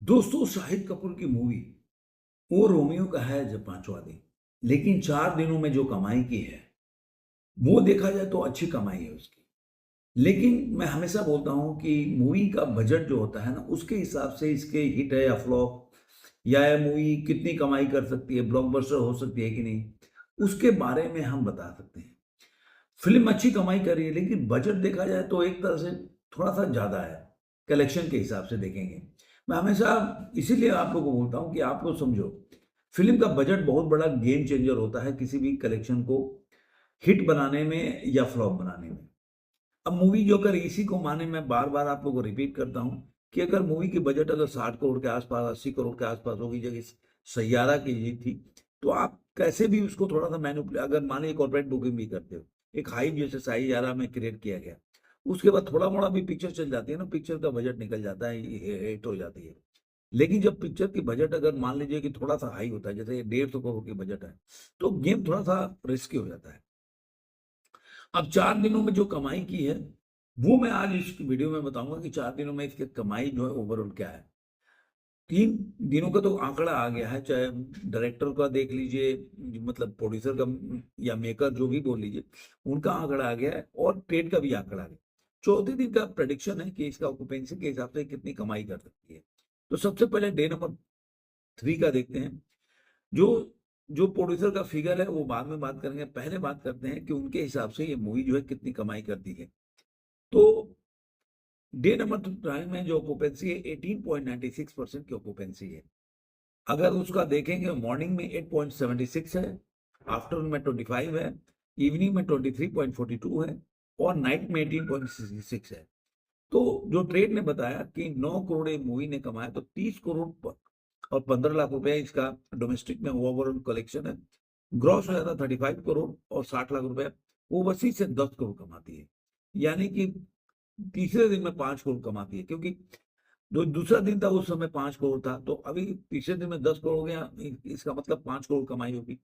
दोस्तों, शाहिद कपूर की मूवी वो रोमियो का है जब पांचवा दिन, लेकिन 4 दिनों में जो कमाई की है वो देखा जाए तो अच्छी कमाई है उसकी। लेकिन मैं हमेशा बोलता हूं कि मूवी का बजट जो होता है ना, उसके हिसाब से इसके हिट है या फ्लॉप, या ये मूवी कितनी कमाई कर सकती है, ब्लॉकबस्टर हो सकती है कि नहीं, उसके बारे में हम बता सकते हैं। फिल्म अच्छी कमाई कर रही है, लेकिन बजट देखा जाए तो एक तरह से थोड़ा सा ज्यादा है। कलेक्शन के हिसाब से देखेंगे, मैं हमेशा इसीलिए आप लोगों को बोलता हूं कि आप लोग समझो, फिल्म का बजट बहुत बड़ा गेम चेंजर होता है किसी भी कलेक्शन को हिट बनाने में या फ्लॉप बनाने में। अब मूवी जो अगर इसी को माने, मैं बार बार आप लोगों को रिपीट करता हूं कि अगर मूवी की बजट अगर 60 करोड़ के आसपास, 80 करोड़ के आसपास होगी, जगह सैयारा की जी थी, तो आप कैसे भी उसको थोड़ा सा मैनिपुलेट, अगर माने कॉर्पोरेट बुकिंग भी करते हो, एक हाइप जैसे सैयारा में क्रिएट किया गया, उसके बाद थोड़ा मोड़ा भी पिक्चर चल जाती है ना, पिक्चर का बजट निकल जाता है, हिट हो जाती है। लेकिन जब पिक्चर की बजट अगर मान लीजिए कि थोड़ा सा हाई होता है, जैसे 150 करोड़ की बजट है, तो गेम थोड़ा सा रिस्की हो जाता है। अब 4 दिनों में जो कमाई की है, वो मैं आज इस वीडियो में बताऊंगा कि 4 दिनों में इसकी कमाई जो है ओवरऑल क्या है। 3 दिनों का तो आंकड़ा आ गया है, चाहे डायरेक्टर का देख लीजिए, मतलब प्रोड्यूसर का या मेकर जो भी बोल लीजिए, उनका आंकड़ा आ गया है और ट्रेड का भी आंकड़ा आ गया। चौथे दिन का प्रेडिक्शन है कि इसका ऑक्यूपेंसी के हिसाब से कितनी कमाई कर सकती है। तो सबसे पहले डे नंबर 3 का देखते हैं। जो जो प्रोड्यूसर का फिगर है वो बाद में बात करेंगे, पहले बात करते हैं कि उनके हिसाब से ये मूवी जो है कितनी कमाई करती है। तो डे नंबर 2 में जो ऑक्यूपेंसी है, 18.96% की ऑक्यूपेंसी है। अगर उसका देखेंगे, मॉर्निंग में 8.76 है, आफ्टरनून में 25 है, इवनिंग में 23.42 है, और नाइट में 18.66 है। तो जो ट्रेड ने बताया कि 9 करोड़ मूवी ने कमाया, तो 30 करोड़ और 15 लाख रुपए इसका डोमेस्टिक में ओवरऑल कलेक्शन है। ग्रॉस हो जाता 35 करोड़ और 60 लाख रुपए। ओवरसीज से 10 करोड़ कमाती है, यानी कि तीसरे दिन में 5 करोड़ कमाती है, क्योंकि जो दूसरा दिन था उस समय 5 करोड़ था, तो अभी तीसरे दिन में 10 करोड़ हो गया, इसका मतलब 5 करोड़ कमाई होगी।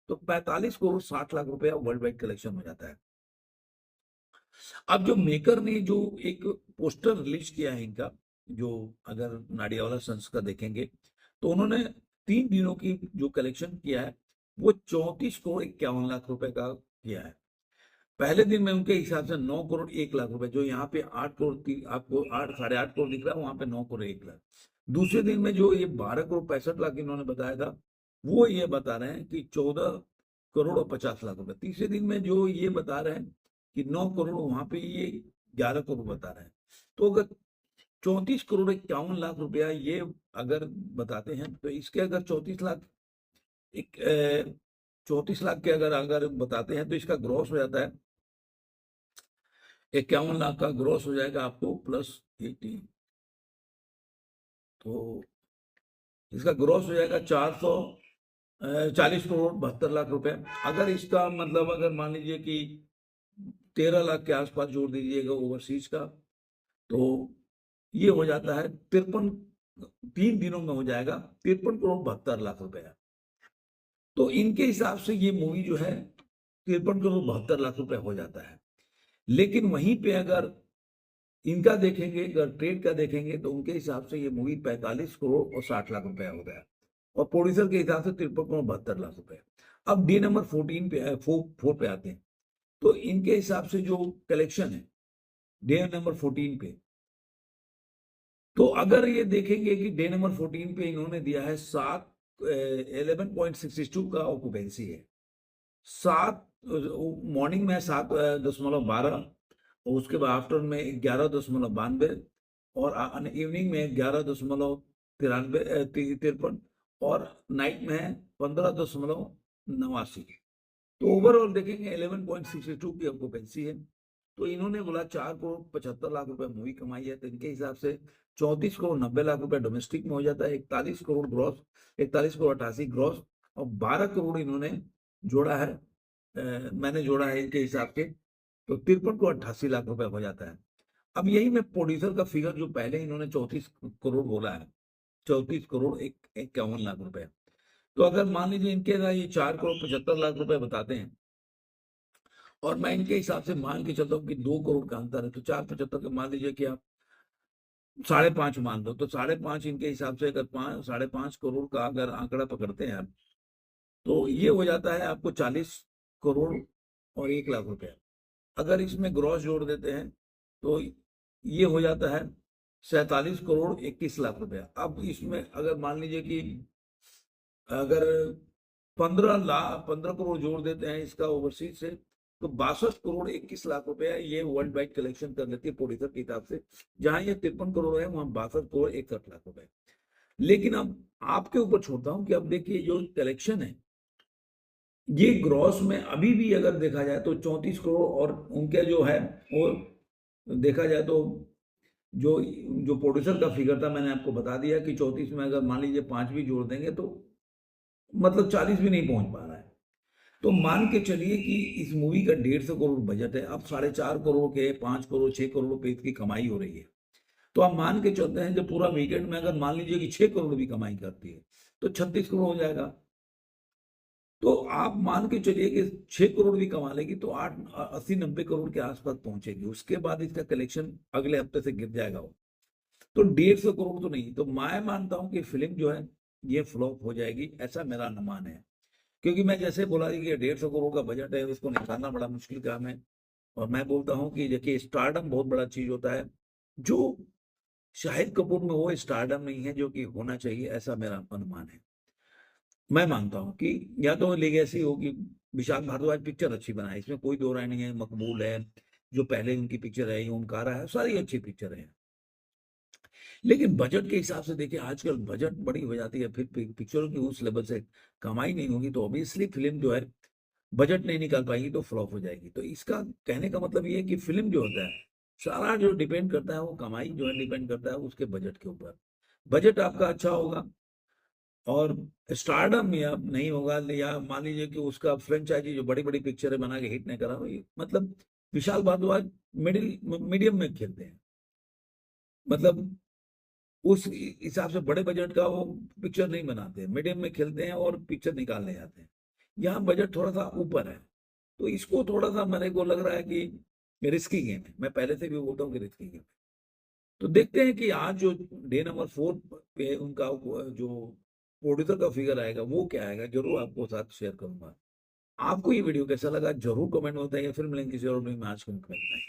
तो 45 करोड़ 60 लाख रुपया वर्ल्ड वाइड कलेक्शन हो जाता है। अब जो मेकर ने जो एक पोस्टर रिलीज किया है इनका, जो अगर नाडियावाला सन्स का देखेंगे, तो उन्होंने 3 दिनों की जो कलेक्शन किया है वो 34 करोड़ 51 लाख रुपए का किया है। पहले दिन में उनके हिसाब से 9 करोड़ 1 लाख रुपए, जो यहाँ पे 8 करोड़ आपको 8 साढ़े 8 करोड़ दिख रहा है, वहां पे 9 करोड़ 1 लाख। दूसरे दिन में जो ये 12 करोड़ 65 लाख इन्होंने बताया था, वो ये बता रहे हैं कि 14 करोड़ और 50 लाख रुपए। तीसरे दिन में जो ये बता रहे हैं कि 9 करोड़, वहां पे ये 11 करोड़ बता रहे हैं। तो अगर 34 करोड़ 51 लाख रुपया ये अगर बताते हैं, तो इसके अगर 34 लाख, एक 34 लाख के अगर अगर बताते हैं, तो इसका ग्रॉस हो जाता है 51 लाख का ग्रॉस हो जाएगा आपको प्लस 18। तो इसका ग्रॉस हो जाएगा 40 करोड़ 72 लाख रुपए। अगर इसका मतलब अगर मान लीजिए कि 13 लाख के आसपास जोड़ दीजिएगा ओवरसीज का, तो ये हो जाता है 53, 3 दिनों में हो जाएगा 53 करोड़ 72 लाख रुपया। तो इनके हिसाब से ये मूवी जो है 53 करोड़ 72 लाख रुपए हो जाता है। लेकिन वहीं पे अगर इनका देखेंगे, अगर ट्रेड का देखेंगे, तो उनके हिसाब से ये मूवी 45 करोड़ और 60 लाख रुपया हो गया, और प्रोड्यूसर के हिसाब से 53 करोड़ 72 लाख रुपए। अब डे नंबर 14 पे 4 पे आते हैं। तो इनके हिसाब से जो कलेक्शन है डे नंबर 14 पे, तो अगर ये देखेंगे कि डे नंबर 14 पे इन्होंने दिया है 11.62 का ऑक्यूपेंसी है। 7 मॉर्निंग में 7.12, और उसके बाद आफ्टरनून में 11.92, और इवनिंग में 11.93 और नाइट में है 15.89। तो ओवरऑल देखेंगे 11.62 की ऑक्यूपेंसी है। तो इन्होंने बोला 4 करोड़ 75 लाख रुपए मूवी कमाई है, तो इनके हिसाब से 34 करोड़ 90 लाख रुपए डोमेस्टिक में हो जाता है, 41 करोड़ ग्रॉस, 41 करोड़ 88 ग्रॉस, और 12 करोड़ इन्होंने जोड़ा है, मैंने जोड़ा है इनके हिसाब से, तो 53 करोड़ 88 लाख रुपए हो जाता है। अब यही मैं प्रोड्यूसर का फिगर जो पहले इन्होंने 34 करोड़ बोला है, 34 करोड़ 51 लाख रुपए, तो अगर मान लीजिए इनके ना ये 4 करोड़ 75 लाख रुपए बताते हैं, और मैं इनके हिसाब से मान के चलता हूँ कि 2 करोड़ का अंतर है, तो 4.75 के मान लीजिए कि आप 5.5 मान लो, तो 5.5 इनके हिसाब से अगर 5.5 करोड़ का अगर आंकड़ा पकड़ते हैं आप, तो ये हो जाता है आपको 40 करोड़ और 1 लाख रुपया। अगर इसमें ग्रॉस जोड़ देते हैं तो ये हो जाता है 47 करोड़ 21 लाख रुपया। अब इसमें अगर मान लीजिए कि अगर 15 करोड़ जोड़ देते हैं इसका ओवरसीज से, तो 62 करोड़ 21 लाख रुपया ये वर्ल्ड वाइड कलेक्शन कर लेती है प्रोड्यूसर के हिसाब से। जहां ये 53 करोड़ है, वहां 62 करोड़ 61 लाख रुपए। लेकिन अब आपके ऊपर छोड़ता हूं कि अब देखिए जो कलेक्शन है, ये ग्रॉस में अभी भी अगर देखा जाए तो 34 करोड़, और उनके जो है वो देखा जाए तो जो जो प्रोड्यूसर का फिगर था मैंने आपको बता दिया कि 34 में अगर मान लीजिए 5 भी जोड़ देंगे तो मतलब 40 भी नहीं पहुंच पा रहा है। तो मान के चलिए कि इस मूवी का 150 करोड़ बजट है, अब 4.5 करोड़ के 5 करोड़ 6 करोड़ रुपए इसकी कमाई हो रही है। तो आप मान के चलते हैं जब पूरा वीकेंड में अगर मान लीजिए कि 6 करोड़ भी कमाई करती है तो 36 करोड़ हो जाएगा। तो आप मान के चलिए कि 6 करोड़ भी कमा लेगी तो 80-90 करोड़ के आसपास पहुंचेगी। उसके बाद इसका कलेक्शन अगले हफ्ते से गिर जाएगा वो, तो 150 करोड़ तो नहीं। तो मैं मानता हूं कि फिल्म जो है ये फ्लॉप हो जाएगी, ऐसा मेरा अनुमान है। क्योंकि मैं जैसे बोला कि 150 करोड़ का बजट है, उसको निकालना बड़ा मुश्किल काम है। और मैं बोलता हूँ कि देखिए स्टारडम बहुत बड़ा चीज होता है, जो शाहिद कपूर में वो स्टारडम नहीं है जो कि होना चाहिए, ऐसा मेरा अनुमान है। मैं मानता हूँ कि या तो लेगेसी होगी, विशाल भारद्वाज पिक्चर अच्छी बनाई, इसमें कोई दो राय नहीं है, मकबूल है, जो पहले उनकी पिक्चर है ओमकारा है, सारी अच्छी पिक्चर है। लेकिन बजट के हिसाब से देखिए आजकल बजट बड़ी हो जाती है, फिर पिक्चरों की उस लेवल से कमाई नहीं होगी, तो ऑब्वियसली फिल्म जो है बजट नहीं निकाल पाएगी तो फ्लॉप हो जाएगी। तो इसका कहने का मतलब ये है कि फिल्म जो होता है, सारा जो डिपेंड करता है वो कमाई जो है डिपेंड करता है उसके बजट के ऊपर। बजट आपका अच्छा होगा और स्टारडम या नहीं होगा, या मान लीजिए कि उसका फ्रेंचाइजी जो बड़ी बड़ी पिक्चरें बना के हिट नहीं करा, मतलब विशाल भारद्वाज मीडियम में खेलते हैं, मतलब उस हिसाब से बड़े बजट का वो पिक्चर नहीं बनाते, मीडियम में खेलते हैं और पिक्चर निकालने जाते हैं। यहाँ बजट थोड़ा सा ऊपर है, तो इसको थोड़ा सा मेरे को लग रहा है कि रिस्की गेम है। मैं पहले से भी बोलता हूँ कि रिस्की गेम है। तो देखते हैं कि आज जो डे नंबर 4 पे उनका जो प्रोड्यूसर का फिगर आएगा वो क्या आएगा, जरूर आपको साथ शेयर करूंगा। आपको ये वीडियो कैसा लगा जरूर कमेंट में बताइए। फिर मिलेंगे किसी और वीडियो में, आज के लिए इतना ही।